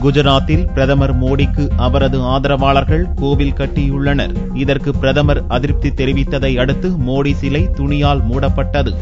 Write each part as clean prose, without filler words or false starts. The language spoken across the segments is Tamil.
குஜராத்தில் பிரதமர் மோடிக்கு அவரது ஆதரவாளர்கள் கோவில் கட்டியுள்ளனர். இதற்கு பிரதமர் அதிருப்தி தெரிவித்ததை அடுத்து மோடி சிலை துணியால் மூடப்பட்டது.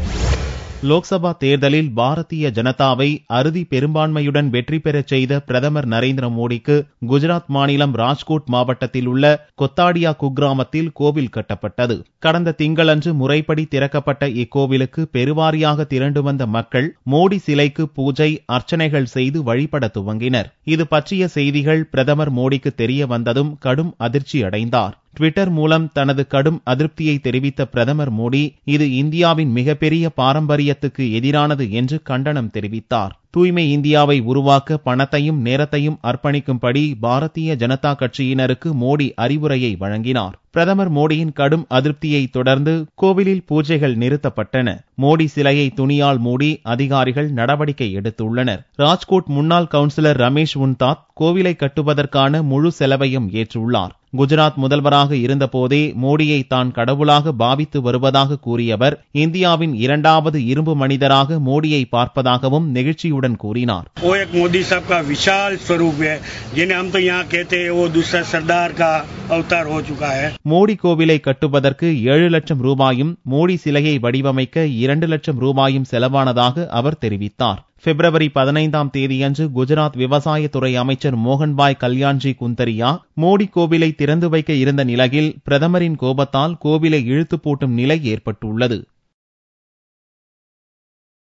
லோக்சபா தேர்தலில் பாரதிய ஜனதாவை அறுதி பெரும்பான்மையுடன் வெற்றி பெறச் செய்த பிரதமர் நரேந்திர மோடிக்கு குஜராத் மாநிலம் ராஜ்கோட் மாவட்டத்தில் உள்ள கொத்தாடியா குக்கிராமத்தில் கோவில் கட்டப்பட்டது. கடந்த திங்களன்று முறைப்படி திறக்கப்பட்ட இக்கோவிலுக்கு பெருவாரியாக திரண்டு வந்த மக்கள் மோடி சிலைக்கு பூஜை அர்ச்சனைகள் செய்து வழிபட துவங்கினர். இது பற்றிய செய்திகள் பிரதமர் மோடிக்கு தெரிய வந்ததும் கடும் அதிர்ச்சி அடைந்தார். ட்விட்டர் மூலம் தனது கடும் அதிருப்தியை தெரிவித்த பிரதமர் மோடி இது இந்தியாவின் மிகப்பெரிய பாரம்பரியத்துக்கு எதிரானது என்று கண்டனம் தெரிவித்தார். தூய்மை இந்தியாவை உருவாக்க பணத்தையும் நேரத்தையும் அர்ப்பணிக்கும்படி பாரதிய ஜனதா கட்சியினருக்கு மோடி அறிவுரையை வழங்கினார். பிரதமர் மோடியின் கடும் அதிருப்தியை தொடர்ந்து கோவிலில் பூஜைகள் நிறுத்தப்பட்டன. மோடி சிலையை துணியால் மூடி அதிகாரிகள் நடவடிக்கை எடுத்துள்ளனர். ராஜ்கோட் முன்னாள் கவுன்சிலர் ரமேஷ் உன்தாத் கோவிலை கட்டுவதற்கான முழு செலவையும் ஏற்றுள்ளார். குஜராத் முதல்வராக இருந்தபோதே மோடியை தான் கடவுளாக பாவித்து வருவதாக கூறியவர் இந்தியாவின் இரண்டாவது இரும்பு மனிதராக மோடியை பார்ப்பதாகவும் நெகிழ்ச்சியுடன் கூறினார். मोदी साहब का विशाल स्वरूप है, जिन्हें हम तो यहाँ कहते हैं वो दूसरा सरदार का अवतार हो चुका है. மோடி கோவிலை கட்டுவதற்கு 7 லட்சம் ரூபாயும் மோடி சிலையை வடிவமைக்க 2 லட்சம் ரூபாயும் செலவானதாக அவர் தெரிவித்தார். பிப்ரவரி 15ஆம் தேதியன்று குஜராத் விவசாயத்துறை அமைச்சர் மோகன்பாய் கல்யாண்ஜி குந்தரியா மோடி கோவிலை திறந்து வைக்க இருந்த நிலையில் பிரதமரின் கோபத்தால் கோவிலை இழுத்து பூட்டும் நிலை ஏற்பட்டுள்ளது.